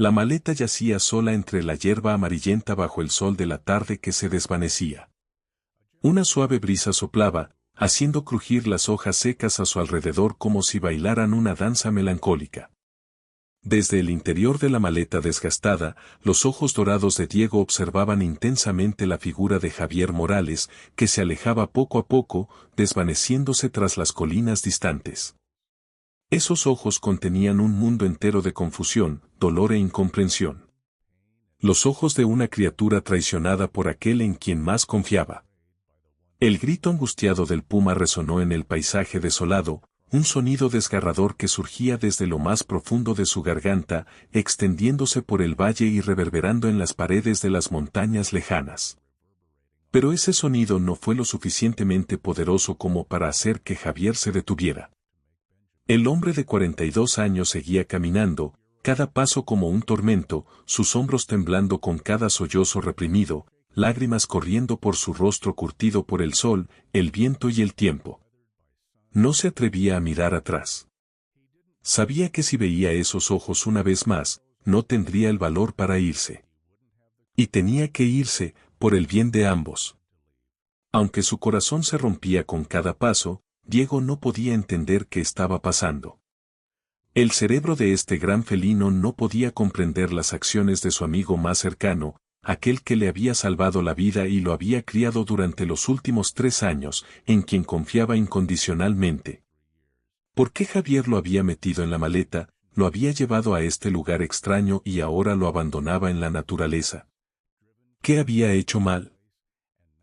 La maleta yacía sola entre la hierba amarillenta bajo el sol de la tarde que se desvanecía. Una suave brisa soplaba, haciendo crujir las hojas secas a su alrededor como si bailaran una danza melancólica. Desde el interior de la maleta desgastada, los ojos dorados de Diego observaban intensamente la figura de Javier Morales, que se alejaba poco a poco, desvaneciéndose tras las colinas distantes. Esos ojos contenían un mundo entero de confusión, dolor e incomprensión. Los ojos de una criatura traicionada por aquel en quien más confiaba. El grito angustiado del puma resonó en el paisaje desolado, un sonido desgarrador que surgía desde lo más profundo de su garganta, extendiéndose por el valle y reverberando en las paredes de las montañas lejanas. Pero ese sonido no fue lo suficientemente poderoso como para hacer que Javier se detuviera. El hombre de 42 años seguía caminando, cada paso como un tormento, sus hombros temblando con cada sollozo reprimido, lágrimas corriendo por su rostro curtido por el sol, el viento y el tiempo. No se atrevía a mirar atrás. Sabía que si veía esos ojos una vez más, no tendría el valor para irse. Y tenía que irse, por el bien de ambos. Aunque su corazón se rompía con cada paso, Diego no podía entender qué estaba pasando. El cerebro de este gran felino no podía comprender las acciones de su amigo más cercano, aquel que le había salvado la vida y lo había criado durante los últimos 3 años, en quien confiaba incondicionalmente. ¿Por qué Javier lo había metido en la maleta, lo había llevado a este lugar extraño y ahora lo abandonaba en la naturaleza? ¿Qué había hecho mal?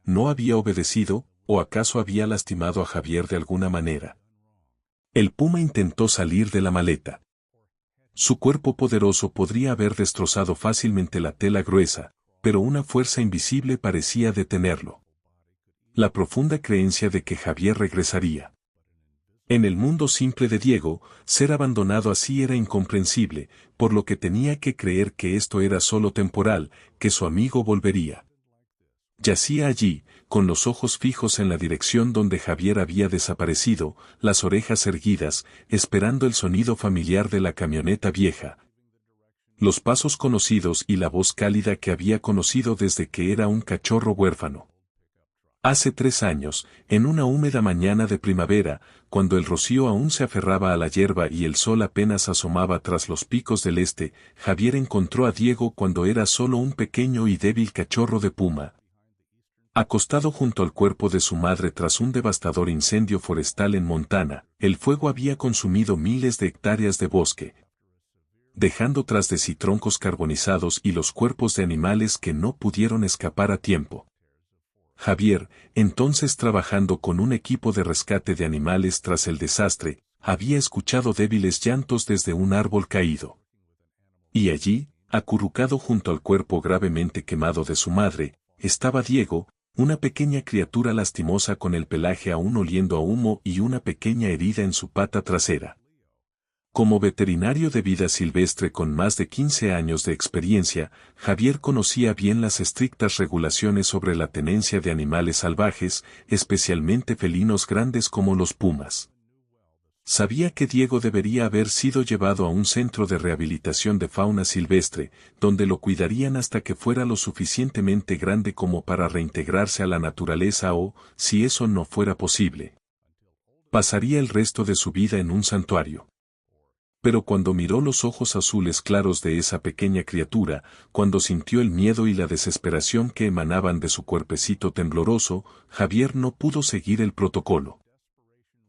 ¿No había obedecido, o acaso había lastimado a Javier de alguna manera? El puma intentó salir de la maleta. Su cuerpo poderoso podría haber destrozado fácilmente la tela gruesa, pero una fuerza invisible parecía detenerlo. La profunda creencia de que Javier regresaría. En el mundo simple de Diego, ser abandonado así era incomprensible, por lo que tenía que creer que esto era solo temporal, que su amigo volvería. Yacía allí, con los ojos fijos en la dirección donde Javier había desaparecido, las orejas erguidas, esperando el sonido familiar de la camioneta vieja. Los pasos conocidos y la voz cálida que había conocido desde que era un cachorro huérfano. Hace 3 años, en una húmeda mañana de primavera, cuando el rocío aún se aferraba a la hierba y el sol apenas asomaba tras los picos del este, Javier encontró a Diego cuando era solo un pequeño y débil cachorro de puma. Acostado junto al cuerpo de su madre tras un devastador incendio forestal en Montana, el fuego había consumido miles de hectáreas de bosque, dejando tras de sí troncos carbonizados y los cuerpos de animales que no pudieron escapar a tiempo. Javier, entonces trabajando con un equipo de rescate de animales tras el desastre, había escuchado débiles llantos desde un árbol caído. Y allí, acurrucado junto al cuerpo gravemente quemado de su madre, estaba Diego, una pequeña criatura lastimosa con el pelaje aún oliendo a humo y una pequeña herida en su pata trasera. Como veterinario de vida silvestre con más de 15 años de experiencia, Javier conocía bien las estrictas regulaciones sobre la tenencia de animales salvajes, especialmente felinos grandes como los pumas. Sabía que Diego debería haber sido llevado a un centro de rehabilitación de fauna silvestre, donde lo cuidarían hasta que fuera lo suficientemente grande como para reintegrarse a la naturaleza o, si eso no fuera posible, pasaría el resto de su vida en un santuario. Pero cuando miró los ojos azules claros de esa pequeña criatura, cuando sintió el miedo y la desesperación que emanaban de su cuerpecito tembloroso, Javier no pudo seguir el protocolo.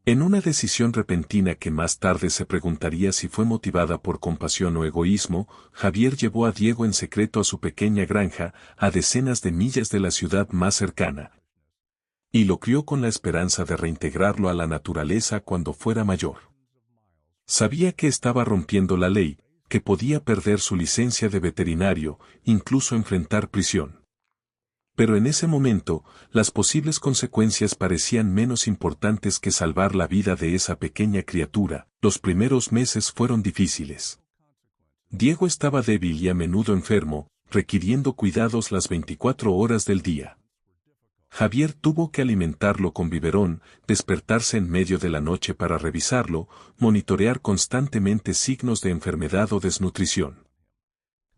En una decisión repentina que más tarde se preguntaría si fue motivada por compasión o egoísmo, Javier llevó a Diego en secreto a su pequeña granja, a decenas de millas de la ciudad más cercana. Y lo crió con la esperanza de reintegrarlo a la naturaleza cuando fuera mayor. Sabía que estaba rompiendo la ley, que podía perder su licencia de veterinario, incluso enfrentar prisión. Pero en ese momento, las posibles consecuencias parecían menos importantes que salvar la vida de esa pequeña criatura. Los primeros meses fueron difíciles. Diego estaba débil y a menudo enfermo, requiriendo cuidados las 24 horas del día. Javier tuvo que alimentarlo con biberón, despertarse en medio de la noche para revisarlo, monitorear constantemente signos de enfermedad o desnutrición.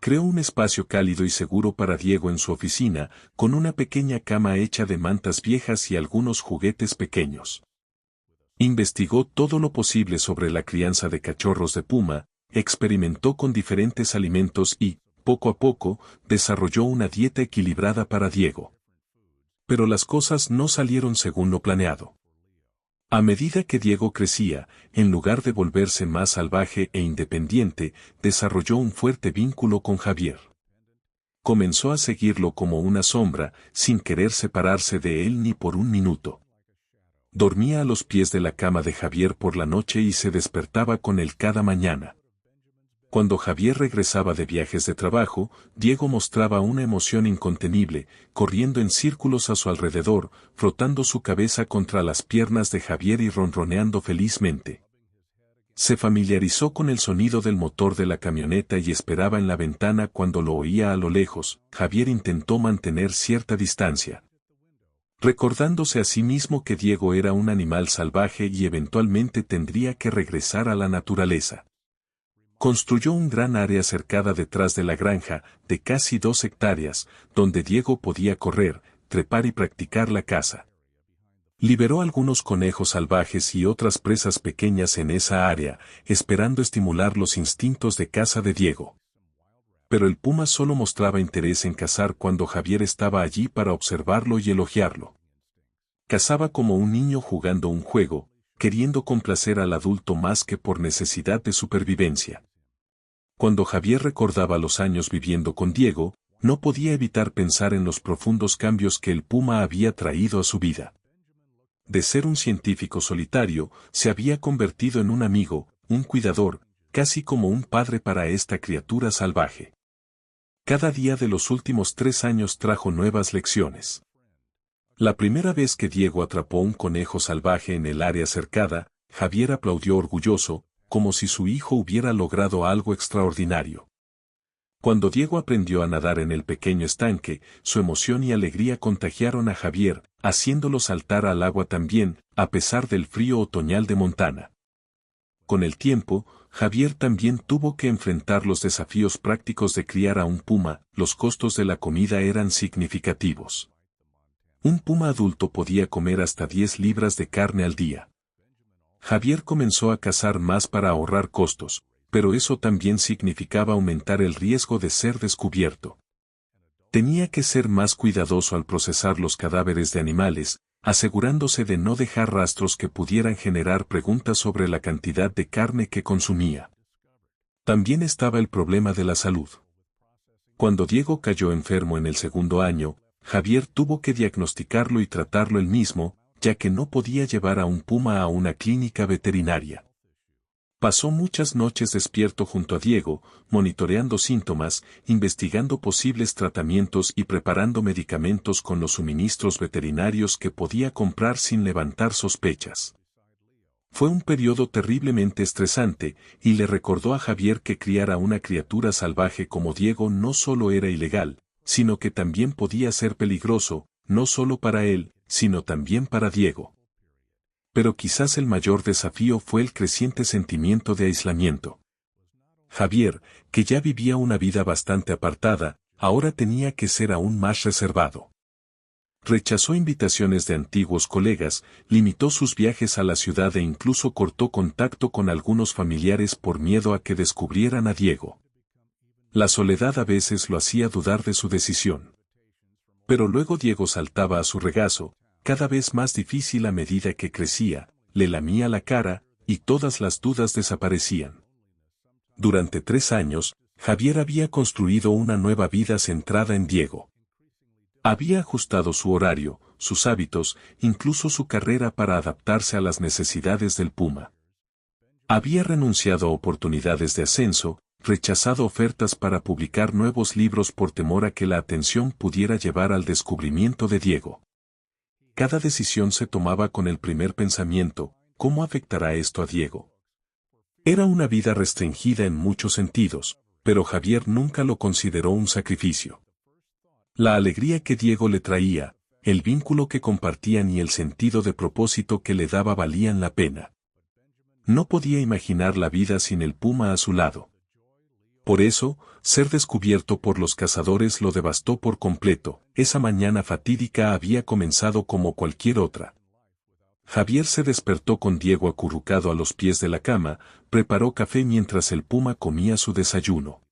Creó un espacio cálido y seguro para Diego en su oficina, con una pequeña cama hecha de mantas viejas y algunos juguetes pequeños. Investigó todo lo posible sobre la crianza de cachorros de puma, experimentó con diferentes alimentos y, poco a poco, desarrolló una dieta equilibrada para Diego. Pero las cosas no salieron según lo planeado. A medida que Diego crecía, en lugar de volverse más salvaje e independiente, desarrolló un fuerte vínculo con Javier. Comenzó a seguirlo como una sombra, sin querer separarse de él ni por un minuto. Dormía a los pies de la cama de Javier por la noche y se despertaba con él cada mañana. Cuando Javier regresaba de viajes de trabajo, Diego mostraba una emoción incontenible, corriendo en círculos a su alrededor, frotando su cabeza contra las piernas de Javier y ronroneando felizmente. Se familiarizó con el sonido del motor de la camioneta y esperaba en la ventana cuando lo oía a lo lejos. Javier intentó mantener cierta distancia, recordándose a sí mismo que Diego era un animal salvaje y eventualmente tendría que regresar a la naturaleza. Construyó un gran área cercada detrás de la granja, de casi 2 hectáreas, donde Diego podía correr, trepar y practicar la caza. Liberó algunos conejos salvajes y otras presas pequeñas en esa área, esperando estimular los instintos de caza de Diego. Pero el puma solo mostraba interés en cazar cuando Javier estaba allí para observarlo y elogiarlo. Cazaba como un niño jugando un juego, queriendo complacer al adulto más que por necesidad de supervivencia. Cuando Javier recordaba los años viviendo con Diego, no podía evitar pensar en los profundos cambios que el puma había traído a su vida. De ser un científico solitario, se había convertido en un amigo, un cuidador, casi como un padre para esta criatura salvaje. Cada día de los últimos 3 años trajo nuevas lecciones. La primera vez que Diego atrapó un conejo salvaje en el área cercada, Javier aplaudió orgulloso, como si su hijo hubiera logrado algo extraordinario. Cuando Diego aprendió a nadar en el pequeño estanque, su emoción y alegría contagiaron a Javier, haciéndolo saltar al agua también, a pesar del frío otoñal de Montana. Con el tiempo, Javier también tuvo que enfrentar los desafíos prácticos de criar a un puma. Los costos de la comida eran significativos. Un puma adulto podía comer hasta 10 libras de carne al día. Javier comenzó a cazar más para ahorrar costos, pero eso también significaba aumentar el riesgo de ser descubierto. Tenía que ser más cuidadoso al procesar los cadáveres de animales, asegurándose de no dejar rastros que pudieran generar preguntas sobre la cantidad de carne que consumía. También estaba el problema de la salud. Cuando Diego cayó enfermo en el 2.º año, Javier tuvo que diagnosticarlo y tratarlo él mismo, ya que no podía llevar a un puma a una clínica veterinaria. Pasó muchas noches despierto junto a Diego, monitoreando síntomas, investigando posibles tratamientos y preparando medicamentos con los suministros veterinarios que podía comprar sin levantar sospechas. Fue un periodo terriblemente estresante, y le recordó a Javier que criar a una criatura salvaje como Diego no solo era ilegal, sino que también podía ser peligroso, no solo para él, sino también para Diego. Pero quizás el mayor desafío fue el creciente sentimiento de aislamiento. Javier, que ya vivía una vida bastante apartada, ahora tenía que ser aún más reservado. Rechazó invitaciones de antiguos colegas, limitó sus viajes a la ciudad e incluso cortó contacto con algunos familiares por miedo a que descubrieran a Diego. La soledad a veces lo hacía dudar de su decisión. Pero luego Diego saltaba a su regazo, cada vez más difícil a medida que crecía, le lamía la cara, y todas las dudas desaparecían. Durante 3 años, Javier había construido una nueva vida centrada en Diego. Había ajustado su horario, sus hábitos, incluso su carrera para adaptarse a las necesidades del puma. Había renunciado a oportunidades de ascenso, rechazado ofertas para publicar nuevos libros por temor a que la atención pudiera llevar al descubrimiento de Diego. Cada decisión se tomaba con el primer pensamiento: ¿cómo afectará esto a Diego? Era una vida restringida en muchos sentidos, pero Javier nunca lo consideró un sacrificio. La alegría que Diego le traía, el vínculo que compartían y el sentido de propósito que le daba valían la pena. No podía imaginar la vida sin el puma a su lado. Por eso, ser descubierto por los cazadores lo devastó por completo. Esa mañana fatídica había comenzado como cualquier otra. Javier se despertó con Diego acurrucado a los pies de la cama, preparó café mientras el puma comía su desayuno.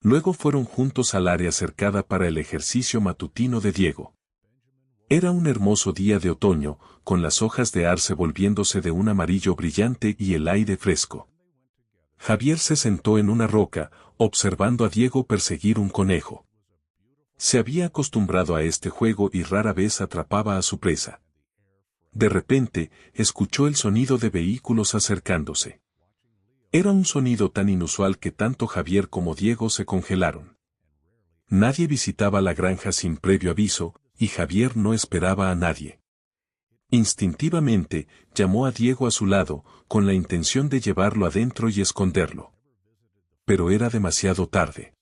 Luego fueron juntos al área cercada para el ejercicio matutino de Diego. Era un hermoso día de otoño, con las hojas de arce volviéndose de un amarillo brillante y el aire fresco. Javier se sentó en una roca, observando a Diego perseguir un conejo. Se había acostumbrado a este juego y rara vez atrapaba a su presa. De repente, escuchó el sonido de vehículos acercándose. Era un sonido tan inusual que tanto Javier como Diego se congelaron. Nadie visitaba la granja sin previo aviso, y Javier no esperaba a nadie. Instintivamente, llamó a Diego a su lado, con la intención de llevarlo adentro y esconderlo. Pero era demasiado tarde.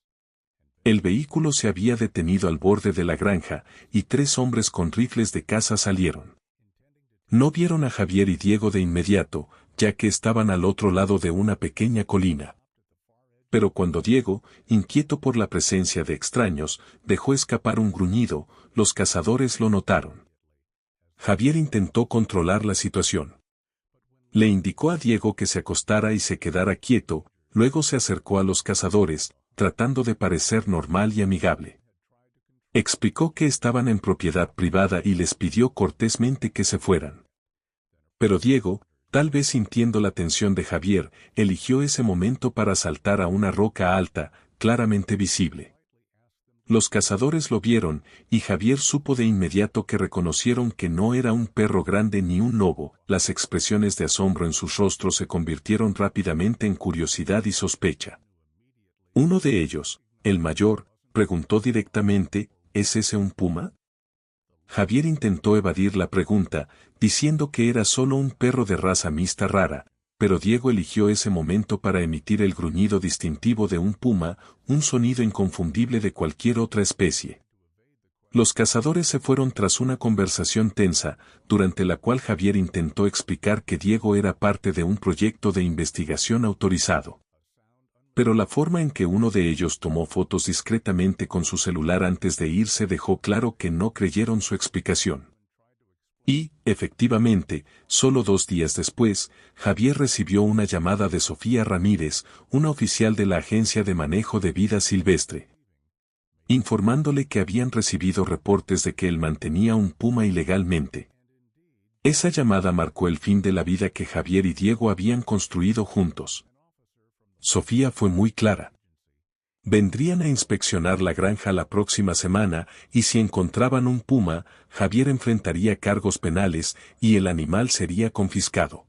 El vehículo se había detenido al borde de la granja, y 3 hombres con rifles de caza salieron. No vieron a Javier y Diego de inmediato, ya que estaban al otro lado de una pequeña colina. Pero cuando Diego, inquieto por la presencia de extraños, dejó escapar un gruñido, los cazadores lo notaron. Javier intentó controlar la situación. Le indicó a Diego que se acostara y se quedara quieto, luego se acercó a los cazadores, tratando de parecer normal y amigable. Explicó que estaban en propiedad privada y les pidió cortésmente que se fueran. Pero Diego, tal vez sintiendo la tensión de Javier, eligió ese momento para saltar a una roca alta, claramente visible. Los cazadores lo vieron, y Javier supo de inmediato que reconocieron que no era un perro grande ni un lobo. Las expresiones de asombro en sus rostros se convirtieron rápidamente en curiosidad y sospecha. Uno de ellos, el mayor, preguntó directamente, ¿es ese un puma? Javier intentó evadir la pregunta, diciendo que era solo un perro de raza mixta rara, pero Diego eligió ese momento para emitir el gruñido distintivo de un puma, un sonido inconfundible de cualquier otra especie. Los cazadores se fueron tras una conversación tensa, durante la cual Javier intentó explicar que Diego era parte de un proyecto de investigación autorizado. Pero la forma en que uno de ellos tomó fotos discretamente con su celular antes de irse dejó claro que no creyeron su explicación. Y, efectivamente, solo 2 días después, Javier recibió una llamada de Sofía Ramírez, una oficial de la Agencia de Manejo de Vida Silvestre, informándole que habían recibido reportes de que él mantenía un puma ilegalmente. Esa llamada marcó el fin de la vida que Javier y Diego habían construido juntos. Sofía fue muy clara. Vendrían a inspeccionar la granja la próxima semana, y si encontraban un puma, Javier enfrentaría cargos penales, y el animal sería confiscado.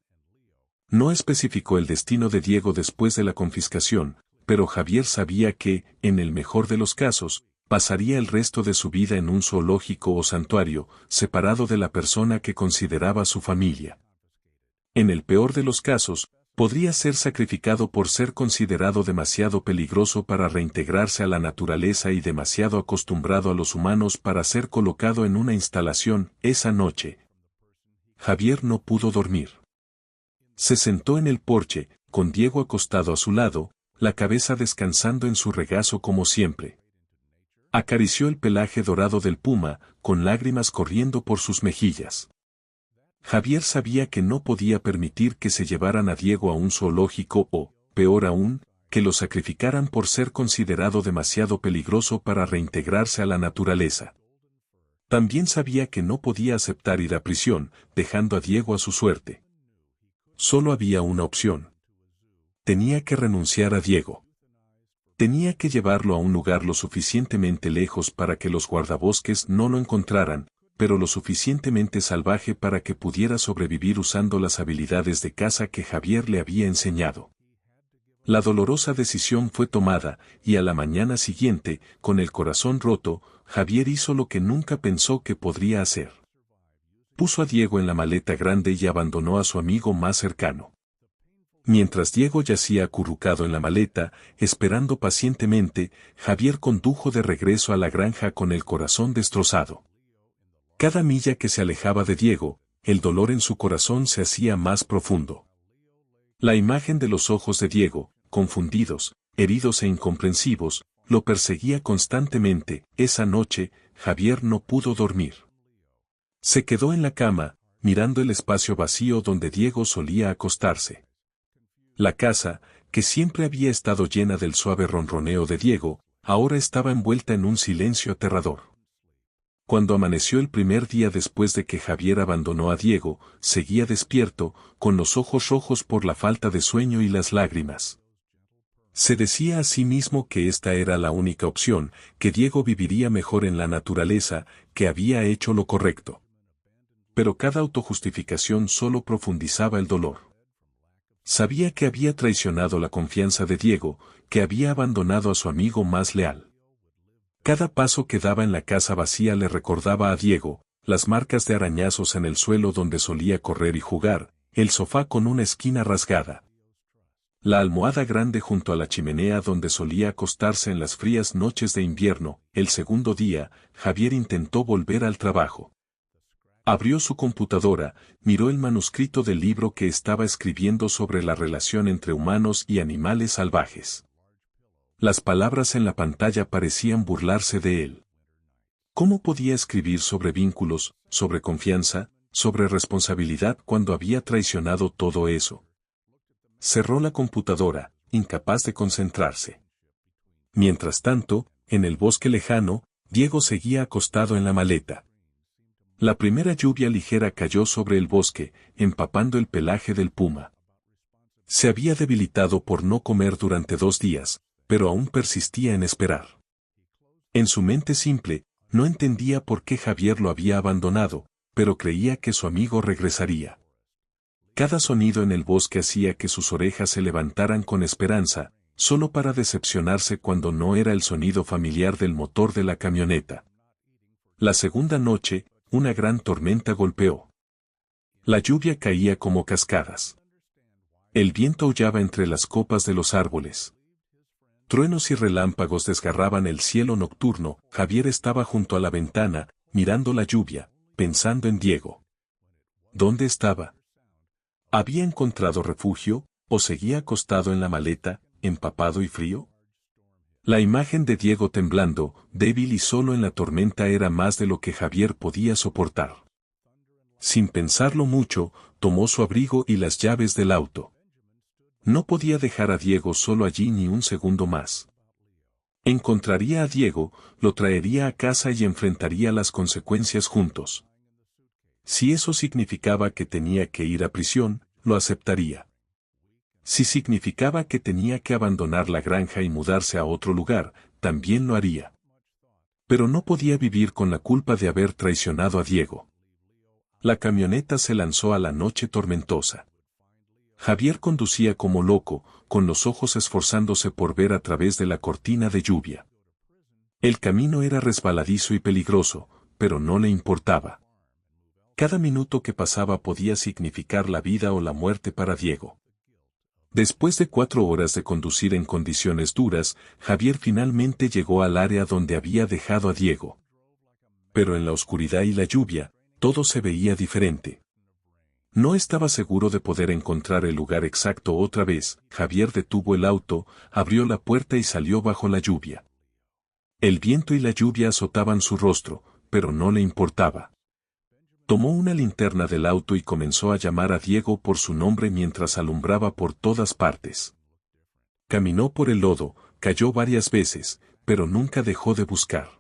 No especificó el destino de Diego después de la confiscación, pero Javier sabía que, en el mejor de los casos, pasaría el resto de su vida en un zoológico o santuario, separado de la persona que consideraba su familia. En el peor de los casos, podría ser sacrificado por ser considerado demasiado peligroso para reintegrarse a la naturaleza y demasiado acostumbrado a los humanos para ser colocado en una instalación. Esa noche, Javier no pudo dormir. Se sentó en el porche, con Diego acostado a su lado, la cabeza descansando en su regazo como siempre. Acarició el pelaje dorado del puma, con lágrimas corriendo por sus mejillas. Javier sabía que no podía permitir que se llevaran a Diego a un zoológico o, peor aún, que lo sacrificaran por ser considerado demasiado peligroso para reintegrarse a la naturaleza. También sabía que no podía aceptar ir a prisión, dejando a Diego a su suerte. Solo había una opción. Tenía que renunciar a Diego. Tenía que llevarlo a un lugar lo suficientemente lejos para que los guardabosques no lo encontraran, pero lo suficientemente salvaje para que pudiera sobrevivir usando las habilidades de caza que Javier le había enseñado. La dolorosa decisión fue tomada, y a la mañana siguiente, con el corazón roto, Javier hizo lo que nunca pensó que podría hacer. Puso a Diego en la maleta grande y abandonó a su amigo más cercano. Mientras Diego yacía acurrucado en la maleta, esperando pacientemente, Javier condujo de regreso a la granja con el corazón destrozado. Cada milla que se alejaba de Diego, el dolor en su corazón se hacía más profundo. La imagen de los ojos de Diego, confundidos, heridos e incomprensivos, lo perseguía constantemente. Esa noche, Javier no pudo dormir. Se quedó en la cama, mirando el espacio vacío donde Diego solía acostarse. La casa, que siempre había estado llena del suave ronroneo de Diego, ahora estaba envuelta en un silencio aterrador. Cuando amaneció el primer día después de que Javier abandonó a Diego, seguía despierto, con los ojos rojos por la falta de sueño y las lágrimas. Se decía a sí mismo que esta era la única opción, que Diego viviría mejor en la naturaleza, que había hecho lo correcto. Pero cada autojustificación solo profundizaba el dolor. Sabía que había traicionado la confianza de Diego, que había abandonado a su amigo más leal. Cada paso que daba en la casa vacía le recordaba a Diego, las marcas de arañazos en el suelo donde solía correr y jugar, el sofá con una esquina rasgada. La almohada grande junto a la chimenea donde solía acostarse en las frías noches de invierno. El segundo día, Javier intentó volver al trabajo. Abrió su computadora, miró el manuscrito del libro que estaba escribiendo sobre la relación entre humanos y animales salvajes. Las palabras en la pantalla parecían burlarse de él. ¿Cómo podía escribir sobre vínculos, sobre confianza, sobre responsabilidad cuando había traicionado todo eso? Cerró la computadora, incapaz de concentrarse. Mientras tanto, en el bosque lejano, Diego seguía acostado en la maleta. La primera lluvia ligera cayó sobre el bosque, empapando el pelaje del puma. Se había debilitado por no comer durante 2 días, pero aún persistía en esperar. En su mente simple, no entendía por qué Javier lo había abandonado, pero creía que su amigo regresaría. Cada sonido en el bosque hacía que sus orejas se levantaran con esperanza, solo para decepcionarse cuando no era el sonido familiar del motor de la camioneta. La segunda noche, una gran tormenta golpeó. La lluvia caía como cascadas. El viento aullaba entre las copas de los árboles. Truenos y relámpagos desgarraban el cielo nocturno. Javier estaba junto a la ventana, mirando la lluvia, pensando en Diego. ¿Dónde estaba? ¿Había encontrado refugio, o seguía acostado en la maleta, empapado y frío? La imagen de Diego temblando, débil y solo en la tormenta era más de lo que Javier podía soportar. Sin pensarlo mucho, tomó su abrigo y las llaves del auto. No podía dejar a Diego solo allí ni un segundo más. Encontraría a Diego, lo traería a casa y enfrentaría las consecuencias juntos. Si eso significaba que tenía que ir a prisión, lo aceptaría. Si significaba que tenía que abandonar la granja y mudarse a otro lugar, también lo haría. Pero no podía vivir con la culpa de haber traicionado a Diego. La camioneta se lanzó a la noche tormentosa. Javier conducía como loco, con los ojos esforzándose por ver a través de la cortina de lluvia. El camino era resbaladizo y peligroso, pero no le importaba. Cada minuto que pasaba podía significar la vida o la muerte para Diego. Después de 4 horas de conducir en condiciones duras, Javier finalmente llegó al área donde había dejado a Diego. Pero en la oscuridad y la lluvia, todo se veía diferente. No estaba seguro de poder encontrar el lugar exacto otra vez. Javier detuvo el auto, abrió la puerta y salió bajo la lluvia. El viento y la lluvia azotaban su rostro, pero no le importaba. Tomó una linterna del auto y comenzó a llamar a Diego por su nombre mientras alumbraba por todas partes. Caminó por el lodo, cayó varias veces, pero nunca dejó de buscar.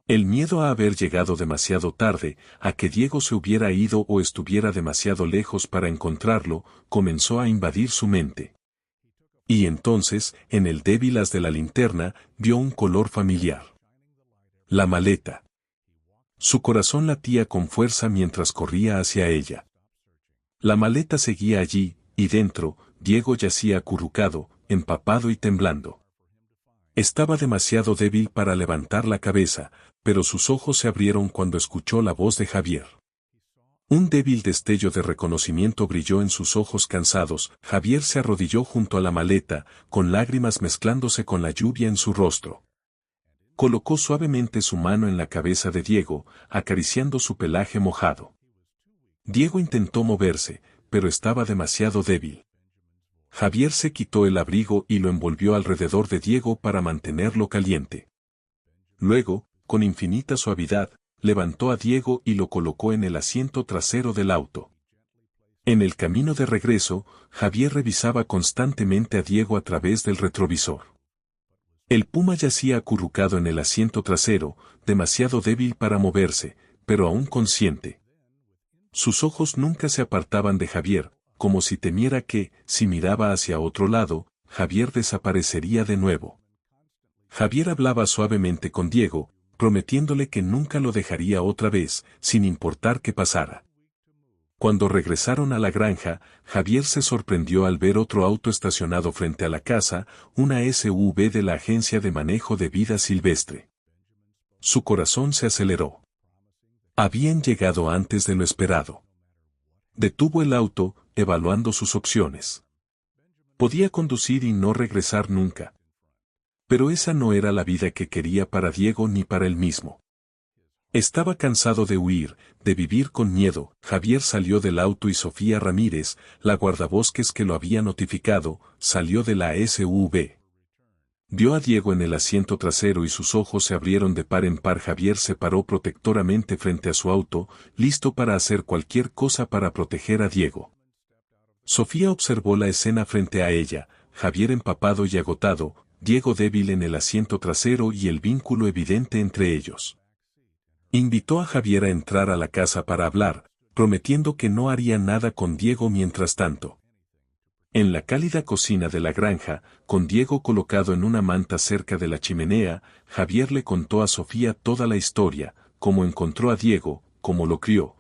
El miedo a haber llegado demasiado tarde, a que Diego se hubiera ido o estuviera demasiado lejos para encontrarlo, comenzó a invadir su mente. Y entonces, en el débil haz de la linterna, vio un color familiar. La maleta. Su corazón latía con fuerza mientras corría hacia ella. La maleta seguía allí, y dentro, Diego yacía acurrucado, empapado y temblando. Estaba demasiado débil para levantar la cabeza, pero sus ojos se abrieron cuando escuchó la voz de Javier. Un débil destello de reconocimiento brilló en sus ojos cansados. Javier se arrodilló junto a la maleta, con lágrimas mezclándose con la lluvia en su rostro. Colocó suavemente su mano en la cabeza de Diego, acariciando su pelaje mojado. Diego intentó moverse, pero estaba demasiado débil. Javier se quitó el abrigo y lo envolvió alrededor de Diego para mantenerlo caliente. Luego, con infinita suavidad, levantó a Diego y lo colocó en el asiento trasero del auto. En el camino de regreso, Javier revisaba constantemente a Diego a través del retrovisor. El puma yacía acurrucado en el asiento trasero, demasiado débil para moverse, pero aún consciente. Sus ojos nunca se apartaban de Javier, como si temiera que, si miraba hacia otro lado, Javier desaparecería de nuevo. Javier hablaba suavemente con Diego, prometiéndole que nunca lo dejaría otra vez, sin importar qué pasara. Cuando regresaron a la granja, Javier se sorprendió al ver otro auto estacionado frente a la casa, una SUV de la Agencia de Manejo de Vida Silvestre. Su corazón se aceleró. Habían llegado antes de lo esperado. Detuvo el auto, evaluando sus opciones. Podía conducir y no regresar nunca. Pero esa no era la vida que quería para Diego ni para él mismo. Estaba cansado de huir, de vivir con miedo. Javier salió del auto y Sofía Ramírez, la guardabosques que lo había notificado, salió de la SUV. Vio a Diego en el asiento trasero y sus ojos se abrieron de par en par. Javier se paró protectoramente frente a su auto, listo para hacer cualquier cosa para proteger a Diego. Sofía observó la escena frente a ella, Javier empapado y agotado, Diego débil en el asiento trasero y el vínculo evidente entre ellos. Invitó a Javier a entrar a la casa para hablar, prometiendo que no haría nada con Diego mientras tanto. En la cálida cocina de la granja, con Diego colocado en una manta cerca de la chimenea, Javier le contó a Sofía toda la historia, cómo encontró a Diego, cómo lo crió.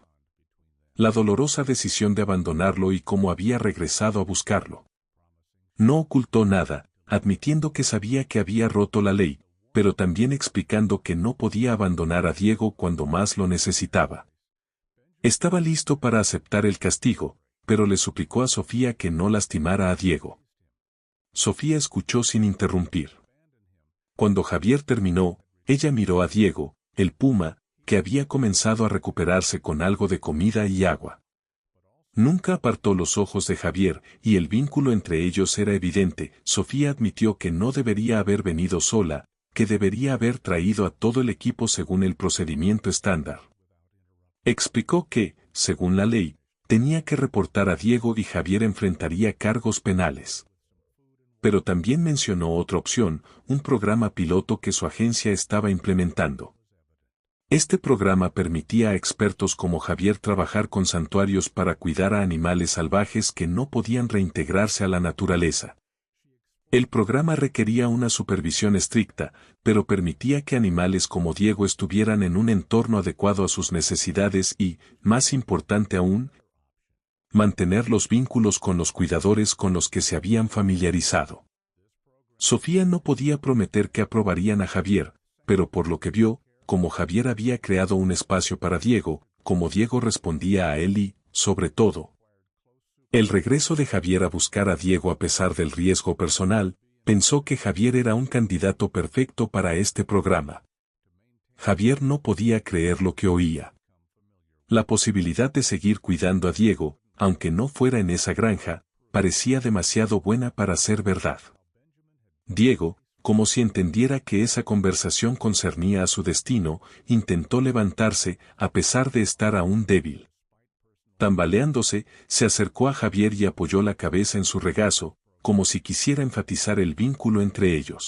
La dolorosa decisión de abandonarlo y cómo había regresado a buscarlo. No ocultó nada, admitiendo que sabía que había roto la ley, pero también explicando que no podía abandonar a Diego cuando más lo necesitaba. Estaba listo para aceptar el castigo, pero le suplicó a Sofía que no lastimara a Diego. Sofía escuchó sin interrumpir. Cuando Javier terminó, ella miró a Diego, el puma, que había comenzado a recuperarse con algo de comida y agua. Nunca apartó los ojos de Javier, y el vínculo entre ellos era evidente. Sofía admitió que no debería haber venido sola, que debería haber traído a todo el equipo según el procedimiento estándar. Explicó que, según la ley, tenía que reportar a Diego y Javier enfrentaría cargos penales. Pero también mencionó otra opción, un programa piloto que su agencia estaba implementando. Este programa permitía a expertos como Javier trabajar con santuarios para cuidar a animales salvajes que no podían reintegrarse a la naturaleza. El programa requería una supervisión estricta, pero permitía que animales como Diego estuvieran en un entorno adecuado a sus necesidades y, más importante aún, mantener los vínculos con los cuidadores con los que se habían familiarizado. Sofía no podía prometer que aprobarían a Javier, pero por lo que vio, como Javier había creado un espacio para Diego, como Diego respondía a él y, sobre todo, el regreso de Javier a buscar a Diego a pesar del riesgo personal, pensó que Javier era un candidato perfecto para este programa. Javier no podía creer lo que oía. La posibilidad de seguir cuidando a Diego, aunque no fuera en esa granja, parecía demasiado buena para ser verdad. Diego, como si entendiera que esa conversación concernía a su destino, intentó levantarse, a pesar de estar aún débil. Tambaleándose, se acercó a Javier y apoyó la cabeza en su regazo, como si quisiera enfatizar el vínculo entre ellos.